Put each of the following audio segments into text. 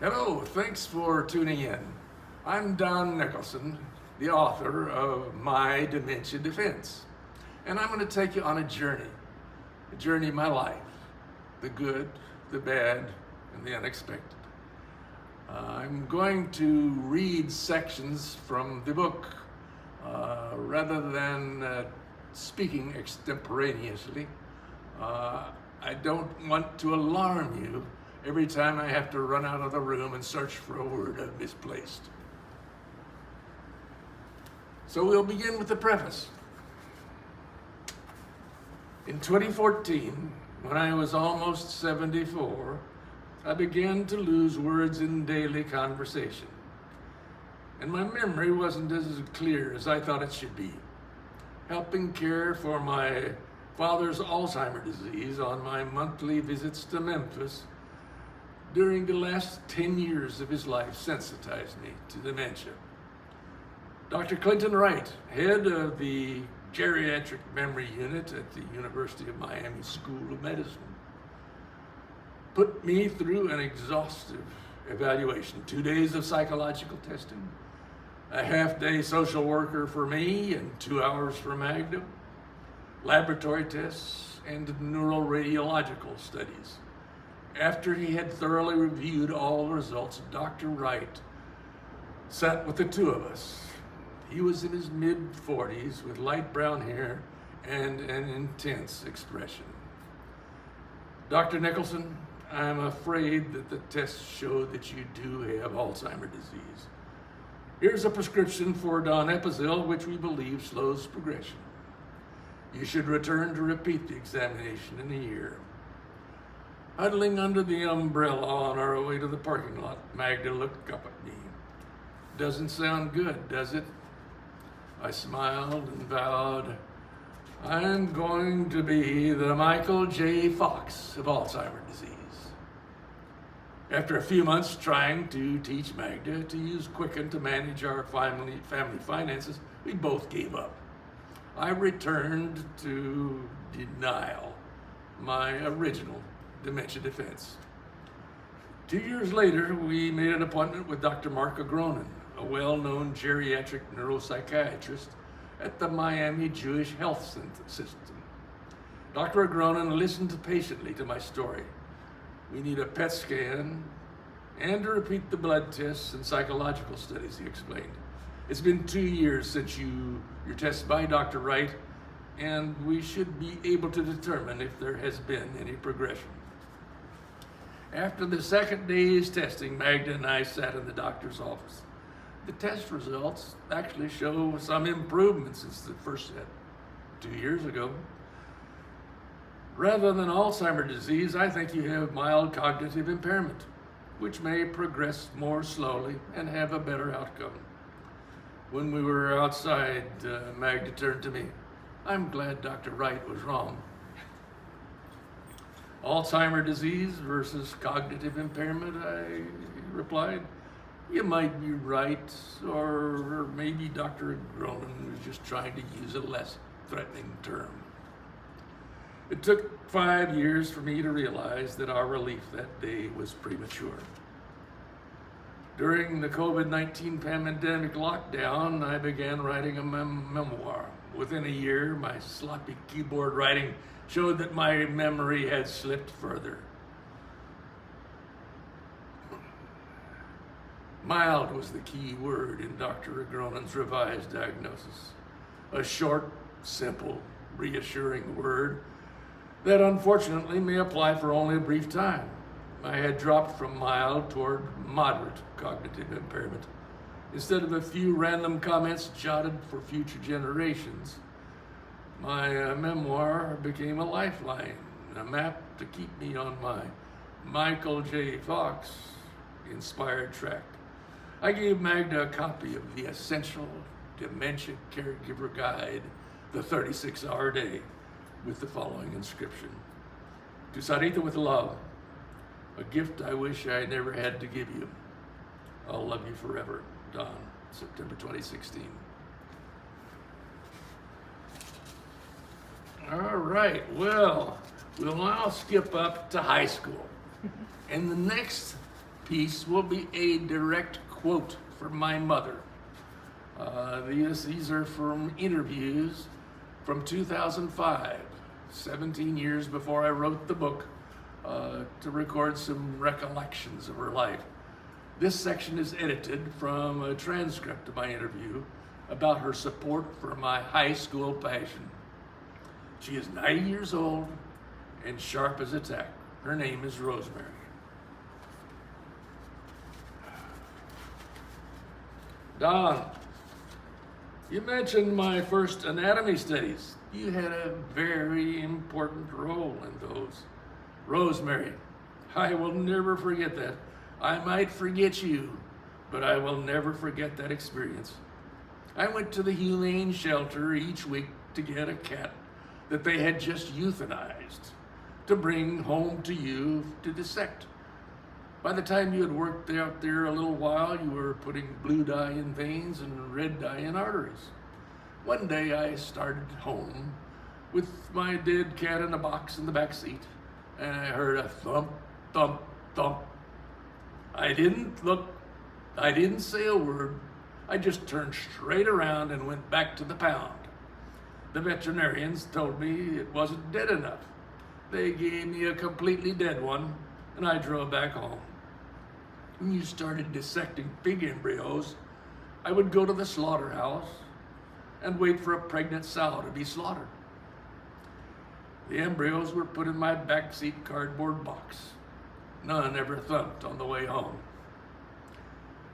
Hello, thanks for tuning in. I'm Don Nicholson, the author of My Dementia Defense, and I'm going to take you on a journey of my life, the good, the bad, and the unexpected. I'm going to read sections from the book rather than speaking extemporaneously. I don't want to alarm you every time I have to run out of the room and search for a word I've misplaced. So we'll begin with the preface. In 2014, when I was almost 74, I began to lose words in daily conversation. And my memory wasn't as clear as I thought it should be. Helping care for my father's Alzheimer's disease on my monthly visits to Memphis during the last 10 years of his life sensitized me to dementia. Dr. Clinton Wright, head of the Geriatric Memory Unit at the University of Miami School of Medicine, put me through an exhaustive evaluation, 2 days of psychological testing, a half-day social worker for me and 2 hours for Magda, laboratory tests, and neuroradiological studies. After he had thoroughly reviewed all the results, Dr. Wright sat with the two of us. He was in his mid-40s with light brown hair and an intense expression. Dr. Nicholson, I'm afraid that the tests show that you do have Alzheimer's disease. Here's a prescription for donepezil, which we believe slows progression. You should return to repeat the examination in a year. Huddling under the umbrella on our way to the parking lot, Magda looked up at me. Doesn't sound good, does it? I smiled and vowed, I'm going to be the Michael J. Fox of Alzheimer's disease. After a few months trying to teach Magda to use Quicken to manage our family finances, we both gave up. I returned to denial, my original Dementia Defense. 2 years later, we made an appointment with Dr. Mark Agronin, a well-known geriatric neuropsychiatrist at the Miami Jewish Health System. Dr. Agronin listened patiently to my story. We need a PET scan and to repeat the blood tests and psychological studies, he explained. It's been 2 years since you're tested by Dr. Wright, and we should be able to determine if there has been any progression. After the second day's testing, Magda and I sat in the doctor's office. The test results actually show some improvement since the first set 2 years ago. Rather than Alzheimer's disease, I think you have mild cognitive impairment, which may progress more slowly and have a better outcome. When we were outside, Magda turned to me. I'm glad Dr. Wright was wrong. Alzheimer's disease versus cognitive impairment, I replied. You might be right, or maybe Dr. Agronin was just trying to use a less threatening term. It took 5 years for me to realize that our relief that day was premature. During the COVID-19 pandemic lockdown, I began writing a memoir. Within a year, my sloppy keyboard writing showed that my memory had slipped further. Mild was the key word in Dr. Agronin's revised diagnosis. A short, simple, reassuring word that unfortunately may apply for only a brief time. I had dropped from mild toward moderate cognitive impairment. Instead of a few random comments jotted for future generations, my memoir became a lifeline, a map to keep me on my Michael J. Fox inspired track. I gave Magda a copy of the Essential Dementia Caregiver Guide, the 36-hour day, with the following inscription. To Sarita with love, a gift I wish I never had to give you. I'll love you forever, Don, September 2016. All right, well, we'll now skip up to high school. And the next piece will be a direct quote from my mother. These are from interviews from 2005, 17 years before I wrote the book, to record some recollections of her life. This section is edited from a transcript of my interview about her support for my high school passion. She is 90 years old and sharp as a tack. Her name is Rosemary. Don, you mentioned my first anatomy studies. You had a very important role in those. Rosemary, I will never forget that. I might forget you, but I will never forget that experience. I went to the humane shelter each week to get a cat that they had just euthanized to bring home to you to dissect. By the time you had worked out there a little while, you were putting blue dye in veins and red dye in arteries. One day I started home with my dead cat in a box in the back seat, and I heard a thump, thump, thump. I didn't look, I didn't say a word. I just turned straight around and went back to the pound. The veterinarians told me it wasn't dead enough. They gave me a completely dead one, and I drove back home. When you started dissecting pig embryos, I would go to the slaughterhouse and wait for a pregnant sow to be slaughtered. The embryos were put in my backseat cardboard box. None ever thumped on the way home.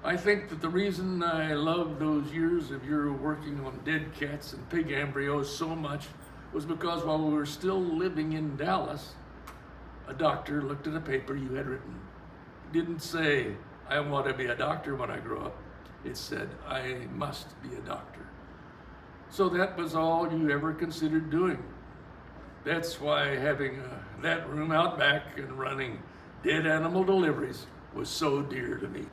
I think that the reason I love those years of your working on dead cats and pig embryos so much was because while we were still living in Dallas, a doctor looked at a paper you had written. It didn't say, I want to be a doctor when I grow up. It said, I must be a doctor. So that was all you ever considered doing. That's why having that room out back and running dead animal deliveries was so dear to me.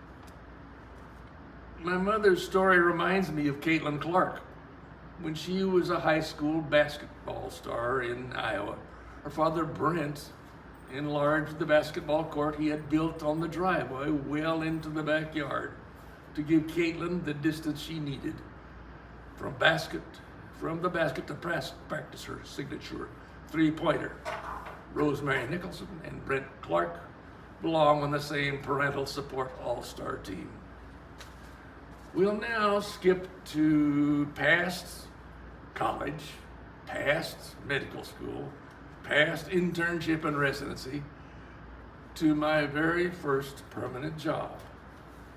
My mother's story reminds me of Caitlin Clark. When she was a high school basketball star in Iowa, her father Brent enlarged the basketball court he had built on the driveway well into the backyard to give Caitlin the distance she needed from the basket to practice her signature three-pointer. Rosemary Nicholson and Brent Clark belong on the same parental support all-star team. We'll now skip to past college, past medical school, past internship and residency, to my very first permanent job.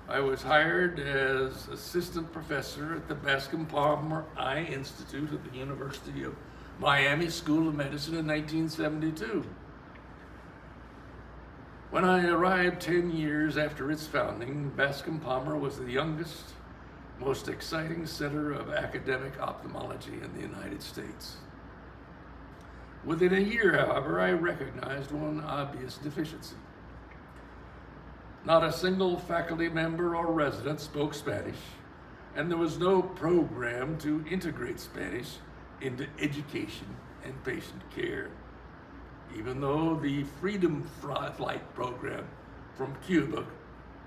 I was hired as assistant professor at the Bascom Palmer Eye Institute at the University of Miami School of Medicine in 1972. When I arrived 10 years after its founding, Bascom Palmer was the youngest, most exciting center of academic ophthalmology in the United States. Within a year, however, I recognized one obvious deficiency. Not a single faculty member or resident spoke Spanish, and there was no program to integrate Spanish into education and patient care. Even though the Freedom Flight program from Cuba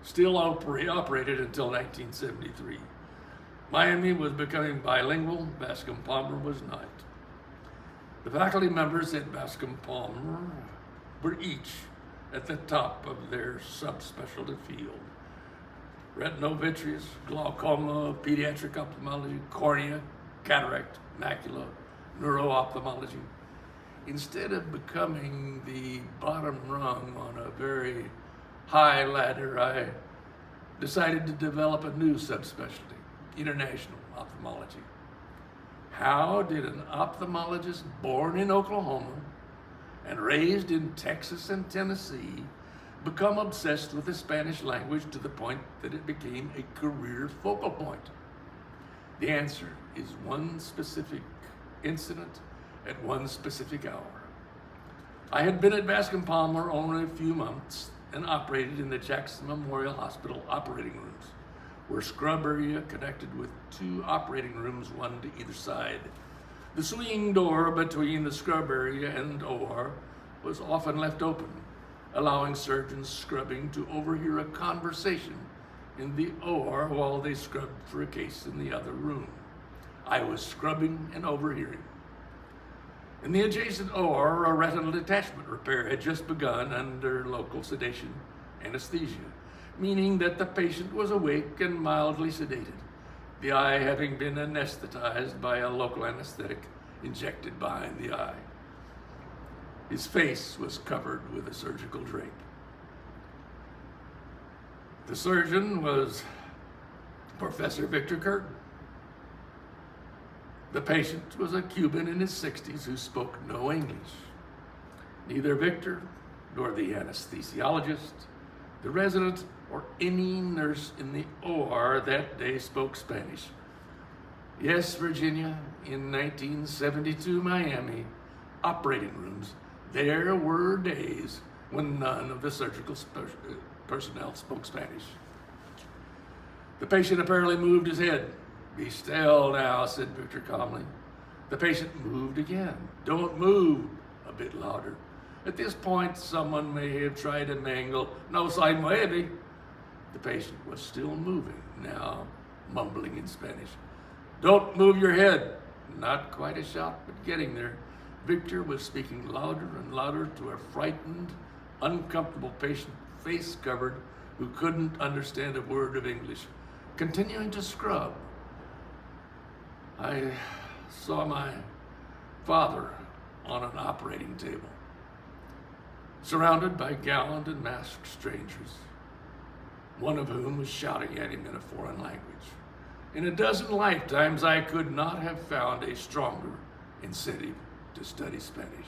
still operated until 1973. Miami was becoming bilingual, Bascom Palmer was not. The faculty members at Bascom Palmer were each at the top of their subspecialty field. Retinal-vitreous, glaucoma, pediatric ophthalmology, cornea, cataract, macula, neuro-ophthalmology. Instead of becoming the bottom rung on a very high ladder, I decided to develop a new subspecialty, international ophthalmology. How did an ophthalmologist born in Oklahoma and raised in Texas and Tennessee become obsessed with the Spanish language to the point that it became a career focal point? The answer is one specific incident at one specific hour. I had been at Bascom Palmer only a few months and operated in the Jackson Memorial Hospital operating rooms, where scrub area connected with two operating rooms, one to either side. The swinging door between the scrub area and OR was often left open, allowing surgeons scrubbing to overhear a conversation in the OR while they scrubbed for a case in the other room. I was scrubbing and overhearing. In the adjacent OR, a retinal detachment repair had just begun under local sedation anesthesia, meaning that the patient was awake and mildly sedated, the eye having been anesthetized by a local anesthetic injected behind the eye. His face was covered with a surgical drape. The surgeon was Professor Victor Curtin. The patient was a Cuban in his 60s who spoke no English. Neither Victor nor the anesthesiologist, the resident, or any nurse in the OR that day spoke Spanish. Yes, Virginia, in 1972 Miami operating rooms, there were days when none of the surgical personnel spoke Spanish. The patient apparently moved his head. "Be still now," said Victor calmly. The patient moved again. "Don't move," a bit louder. At this point, someone may have tried to mangle, "No se mueve." The patient was still moving, now mumbling in Spanish. "Don't move your head." Not quite a shout, but getting there. Victor was speaking louder and louder to a frightened, uncomfortable patient, face covered, who couldn't understand a word of English, continuing to scrub. I saw my father on an operating table, surrounded by gallant and masked strangers, one of whom was shouting at him in a foreign language. In a dozen lifetimes, I could not have found a stronger incentive to study Spanish.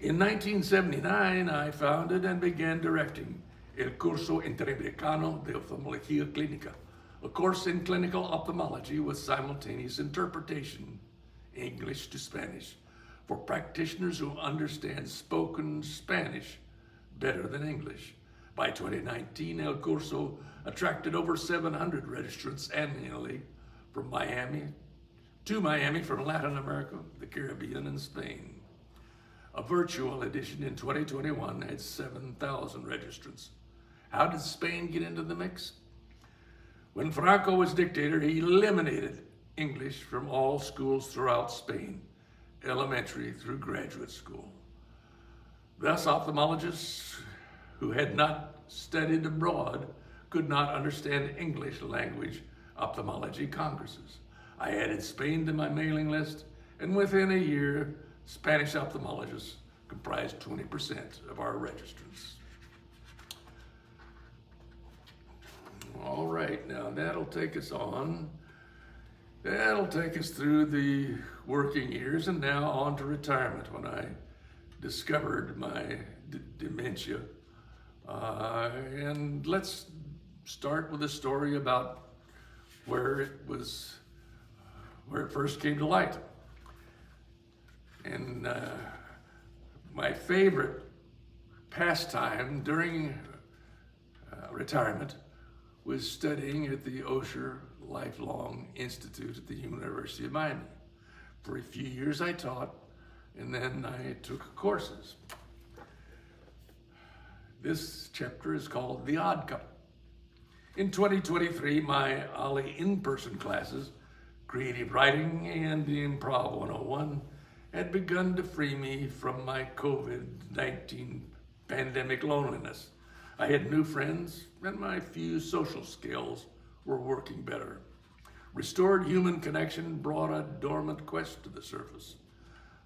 In 1979, I founded and began directing El Curso Interamericano de Oftalmología Clínica, a course in clinical ophthalmology with simultaneous interpretation, English to Spanish, for practitioners who understand spoken Spanish better than English. By 2019, El Curso attracted over 700 registrants annually from Miami, from Latin America, the Caribbean, and Spain. A virtual edition in 2021 had 7,000 registrants. How did Spain get into the mix? When Franco was dictator, he eliminated English from all schools throughout Spain, elementary through graduate school. Thus, ophthalmologists who had not studied abroad could not understand English language ophthalmology congresses. I added Spain to my mailing list, and within a year, Spanish ophthalmologists comprised 20% of our registrants. All right, now that'll take us through the working years and now on to retirement, when I discovered my dementia. And let's start with a story about where it first came to light. And my favorite pastime during retirement was studying at the Osher Lifelong Institute at the University of Miami. For a few years I taught, and then I took courses. This chapter is called The Odd Couple. In 2023, my OLLI in-person classes, Creative Writing and Improv 101, had begun to free me from my COVID-19 pandemic loneliness. I had new friends, and my few social skills were working better. Restored human connection brought a dormant quest to the surface,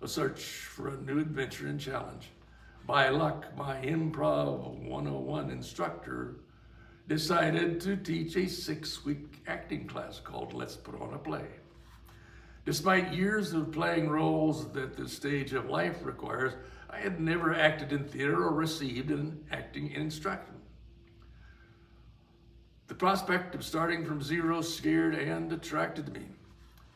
a search for a new adventure and challenge. By luck, my Improv 101 instructor decided to teach a 6-week acting class called Let's Put On a Play. Despite years of playing roles that the stage of life requires, I had never acted in theater or received an acting instruction. The prospect of starting from zero scared and attracted me.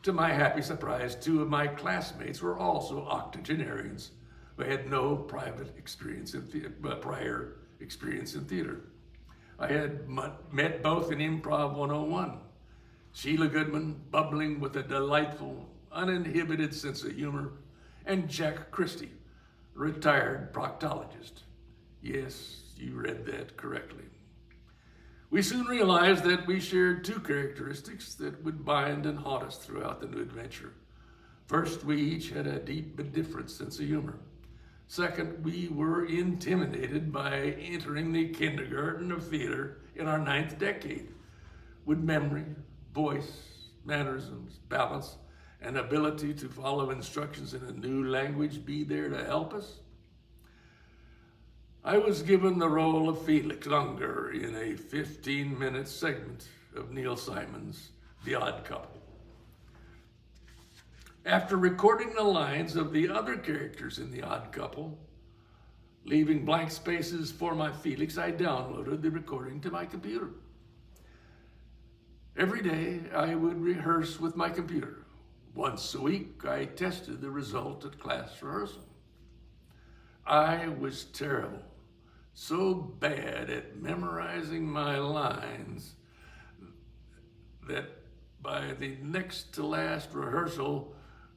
To my happy surprise, 2 of my classmates were also octogenarians who had no prior experience in theater. I had met both in Improv 101. Sheila Goodman, bubbling with a delightful, uninhibited sense of humor, and Jack Christie, retired proctologist. Yes, you read that correctly. We soon realized that we shared two characteristics that would bind and haunt us throughout the new adventure. First, we each had a deep but different sense of humor. Second, we were intimidated by entering the kindergarten of theater in our 9th decade. Would memory, voice, mannerisms, balance, and ability to follow instructions in a new language be there to help us? I was given the role of Felix Unger in a 15-minute segment of Neil Simon's The Odd Couple. After recording the lines of the other characters in The Odd Couple, leaving blank spaces for my Felix, I downloaded the recording to my computer. Every day I would rehearse with my computer. Once a week I tested the result at class rehearsal. I was terrible, so bad at memorizing my lines that by the next to last rehearsal,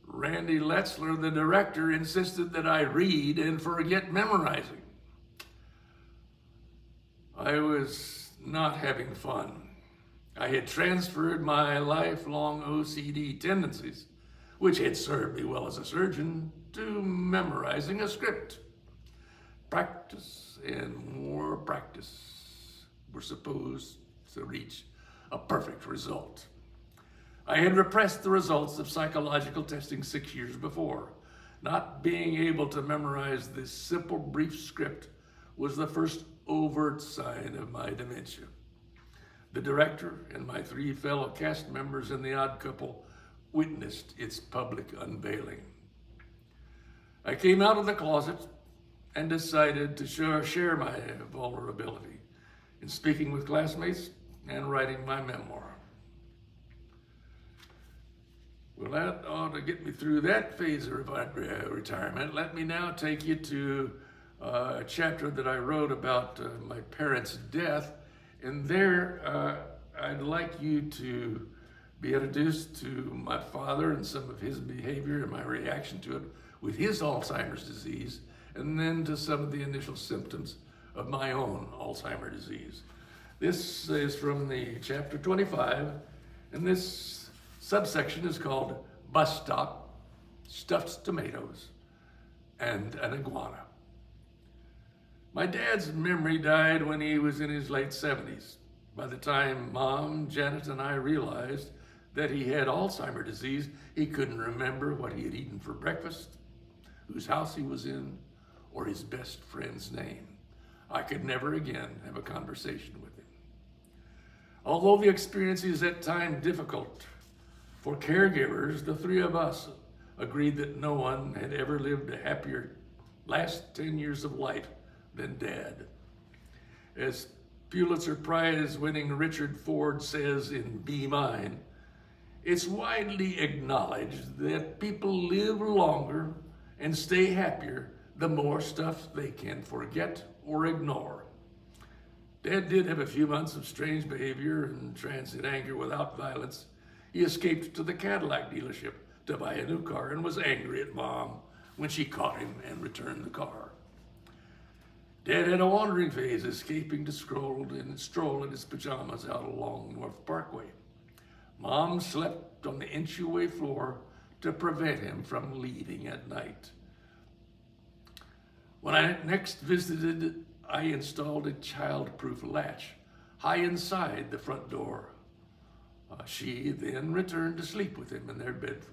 Randy Letzler, the director, insisted that I read and forget memorizing. I was not having fun. I had transferred my lifelong OCD tendencies, which had served me well as a surgeon, to memorizing a script. Practice and more practice were supposed to reach a perfect result. I had repressed the results of psychological testing 6 years before. Not being able to memorize this simple, brief script was the first overt sign of my dementia. The director and my 3 fellow cast members in The Odd Couple witnessed its public unveiling. I came out of the closet and decided to share my vulnerability in speaking with classmates and writing my memoir. Well, that ought to get me through that phase of retirement. Let me now take you to a chapter that I wrote about my parents' death. And there, I'd like you to be introduced to my father and some of his behavior and my reaction to it with his Alzheimer's disease, and then to some of the initial symptoms of my own Alzheimer's disease. This is from the chapter 25, and this subsection is called Bus Stop, Stuffed Tomatoes, and an Iguana. My dad's memory died when he was in his late 70s. By the time Mom, Janet, and I realized that he had Alzheimer's disease, he couldn't remember what he had eaten for breakfast, whose house he was in, or his best friend's name. I could never again have a conversation with him. Although the experience is at times difficult, for caregivers, the 3 of us agreed that no one had ever lived a happier last 10 years of life than Dad. As Pulitzer Prize winning Richard Ford says in Be Mine, it's widely acknowledged that people live longer and stay happier the more stuff they can forget or ignore. Dad did have a few months of strange behavior and transient anger without violence. He escaped to the Cadillac dealership to buy a new car and was angry at Mom when she caught him and returned the car. Dad had a wandering phase, escaping to stroll in his pajamas out along North Parkway. Mom slept on the entryway floor to prevent him from leaving at night. When I next visited, I installed a child-proof latch high inside the front door. She then returned to sleep with him in their bedroom.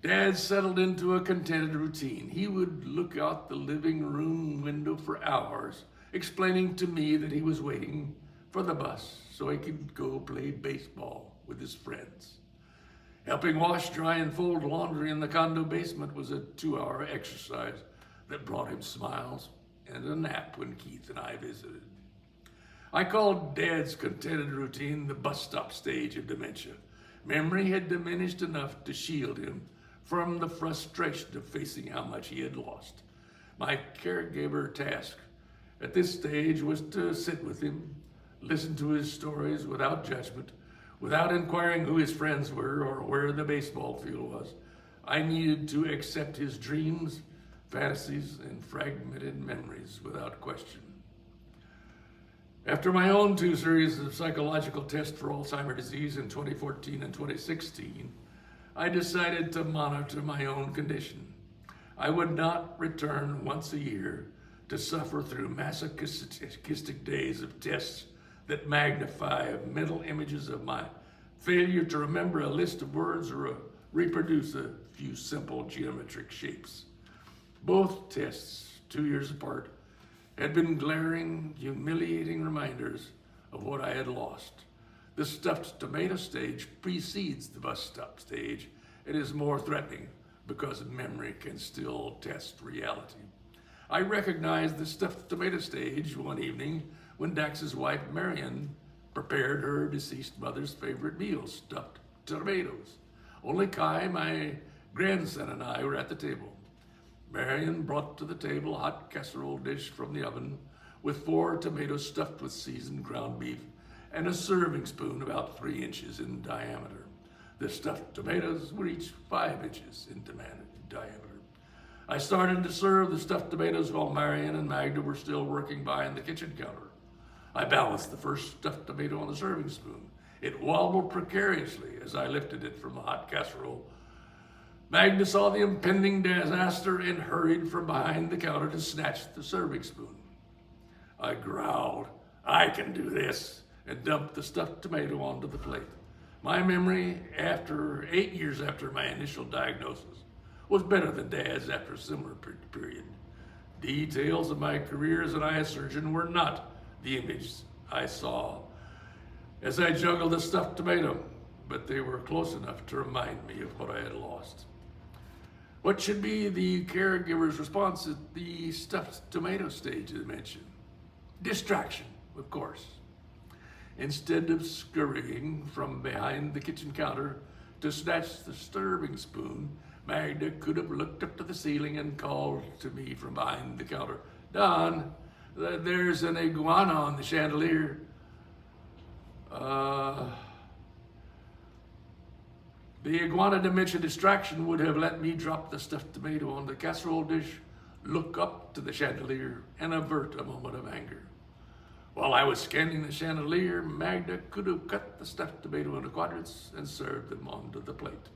Dad settled into a contented routine. He would look out the living room window for hours, explaining to me that he was waiting for the bus so he could go play baseball with his friends. Helping wash, dry, and fold laundry in the condo basement was a 2-hour exercise that brought him smiles and a nap when Keith and I visited. I called Dad's contented routine the bus stop stage of dementia. Memory had diminished enough to shield him from the frustration of facing how much he had lost. My caregiver task at this stage was to sit with him, listen to his stories without judgment, without inquiring who his friends were or where the baseball field was. I needed to accept his dreams, fantasies, and fragmented memories without question. After my own 2 series of psychological tests for Alzheimer's disease in 2014 and 2016, I decided to monitor my own condition. I would not return once a year to suffer through masochistic days of tests that magnify mental images of my failure to remember a list of words or reproduce a few simple geometric shapes. Both tests, 2 years apart, had been glaring, humiliating reminders of what I had lost. The stuffed tomato stage precedes the bus stop stage and is more threatening because memory can still test reality. I recognized the stuffed tomato stage one evening when Dax's wife, Marion, prepared her deceased mother's favorite meal, stuffed tomatoes. Only Kai, my grandson, and I were at the table. Marion brought to the table a hot casserole dish from the oven with 4 tomatoes stuffed with seasoned ground beef and a serving spoon about 3 inches in diameter. The stuffed tomatoes were each 5 inches in diameter. I started to serve the stuffed tomatoes while Marion and Magda were still working behind the kitchen counter. I balanced the first stuffed tomato on the serving spoon. It wobbled precariously as I lifted it from the hot casserole. Magda saw the impending disaster and hurried from behind the counter to snatch the serving spoon. I growled, "I can do this," and dumped the stuffed tomato onto the plate. My memory, after 8 years after my initial diagnosis, was better than Dad's after a similar period. Details of my career as an eye surgeon were not the image I saw as I juggled the stuffed tomato, but they were close enough to remind me of what I had lost. What should be the caregiver's response at the stuffed tomato stage of dementia? Distraction, of course. Instead of scurrying from behind the kitchen counter to snatch the serving spoon, Magda could have looked up to the ceiling and called to me from behind the counter, "Don, there's an iguana on the chandelier." The iguana dementia distraction would have let me drop the stuffed tomato on the casserole dish, look up to the chandelier, and avert a moment of anger. While I was scanning the chandelier, Magda could have cut the stuffed tomato into quadrants and served them onto the plate.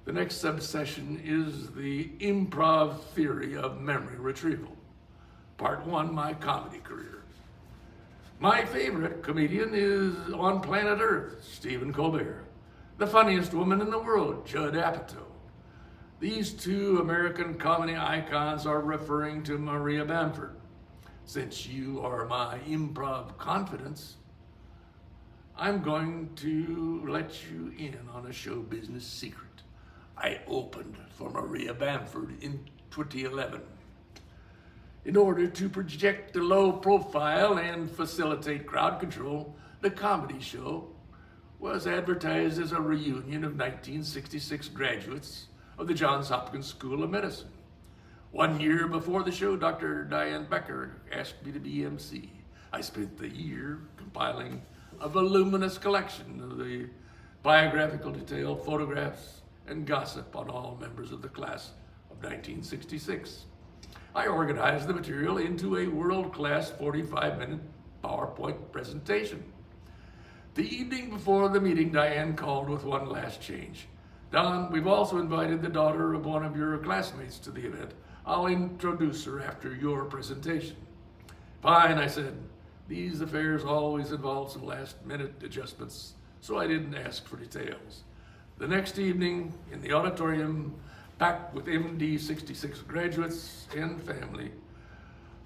The next subsession is the improv theory of memory retrieval. Part 1, my comedy career. My favorite comedian is on planet Earth, Stephen Colbert. The funniest woman in the world, Judd Apatow. These 2 American comedy icons are referring to Maria Bamford. Since you are my improv confidence, I'm going to let you in on a show business secret. I opened for Maria Bamford in 2011. In order to project the low profile and facilitate crowd control, the comedy show was advertised as a reunion of 1966 graduates of the Johns Hopkins School of Medicine. 1 year before the show, Dr. Diane Becker asked me to be MC. I spent the year compiling a voluminous collection of the biographical detail, photographs, and gossip on all members of the class of 1966. I organized the material into a world-class 45-minute PowerPoint presentation. The evening before the meeting, Diane called with one last change. "Don, we've also invited the daughter of one of your classmates to the event. I'll introduce her after your presentation." "Fine," I said. These affairs always involve some last-minute adjustments, so I didn't ask for details. The next evening, in the auditorium, packed with MD 66 graduates and family,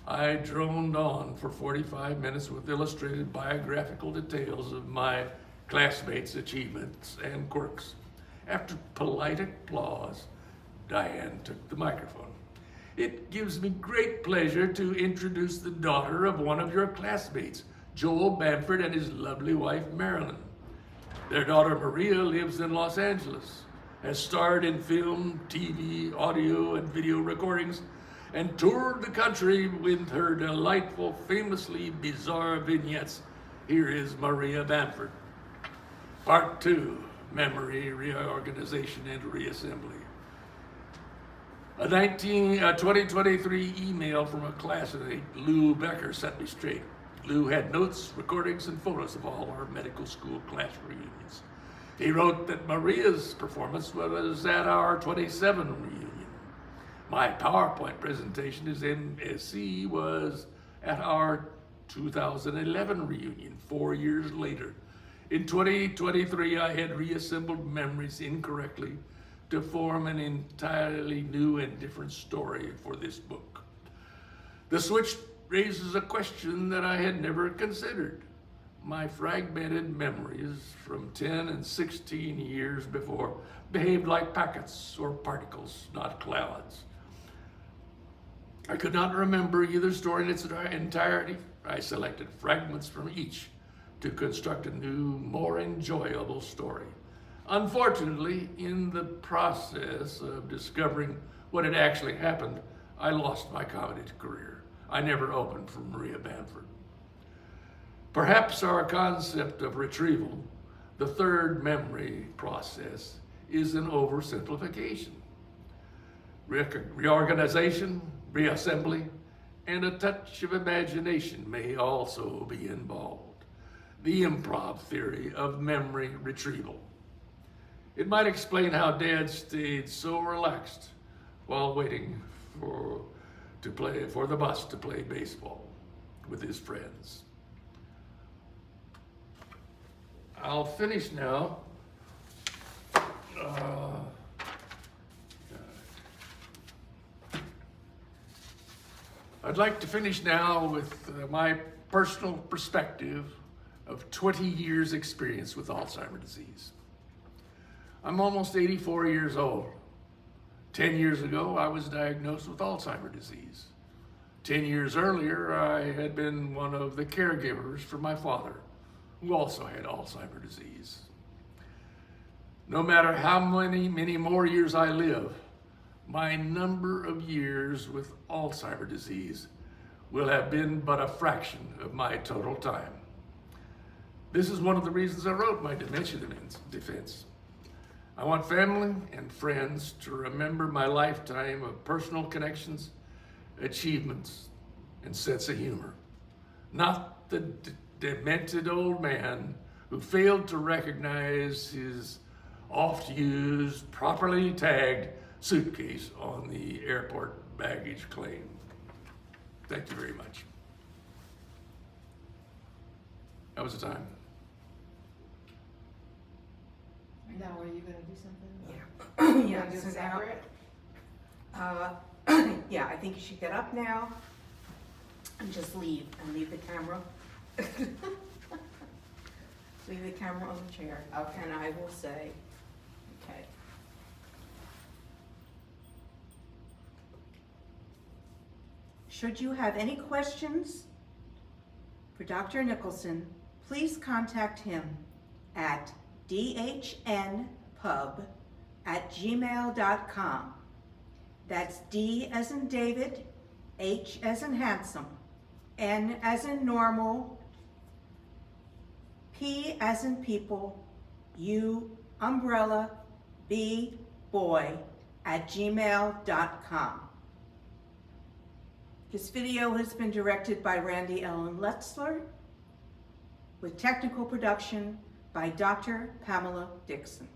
I droned on for 45 minutes with illustrated biographical details of my classmates' achievements and quirks. After polite applause, Diane took the microphone. "It gives me great pleasure to introduce the daughter of one of your classmates, Joel Bamford, and his lovely wife, Marilyn. Their daughter, Maria, lives in Los Angeles, has starred in film, TV, audio, and video recordings, and toured the country with her delightful, famously bizarre vignettes. Here is Maria Bamford." Part 2, memory reorganization and reassembly. A 2023 email from a classmate, Lou Becker, set me straight. Lou had notes, recordings, and photos of all our medical school class reunions. He wrote that Maria's performance was at our 27 reunion. My PowerPoint presentation as MSC was at our 2011 reunion, 4 years later. In 2023, I had reassembled memories incorrectly to form an entirely new and different story for this book. The switch raises a question that I had never considered. My fragmented memories from 10 and 16 years before behaved like packets or particles, not clouds. I could not remember either story in its entirety. I selected fragments from each to construct a new, more enjoyable story. Unfortunately, in the process of discovering what had actually happened, I lost my comedy career. I never opened for Maria Bamford. Perhaps our concept of retrieval, the third memory process, is an oversimplification. Reorganization, reassembly, and a touch of imagination may also be involved. The improv theory of memory retrieval. It might explain how Dad stayed so relaxed while waiting for the bus to play baseball with his friends. I'll finish now. I'd like to finish now with my personal perspective of 20 years experience with Alzheimer's disease. I'm almost 84 years old. 10 years ago, I was diagnosed with Alzheimer's disease. 10 years earlier, I had been one of the caregivers for my father, who also had Alzheimer's disease. No matter how many more years I live, my number of years with Alzheimer's disease will have been but a fraction of my total time. This is one of the reasons I wrote my Dementia Defense. I want family and friends to remember my lifetime of personal connections, achievements, and sense of humor. Not the demented old man who failed to recognize his oft-used, properly tagged suitcase on the airport baggage claim. Thank you very much. That was the time. Now, are you gonna do something? Yeah. You Yeah, wanna do so it now, separate? yeah, I think you should get up now and just leave the camera. Leave the camera on the chair. Okay. And I will say, okay. Should you have any questions for Dr. Nicholson, please contact him at dhnpub@gmail.com. That's D as in David, H as in handsome, N as in normal, P as in people, U umbrella, B boy @gmail.com. This video has been directed by Randy Ellen Letzler with technical production by Dr. Pamela Dixon.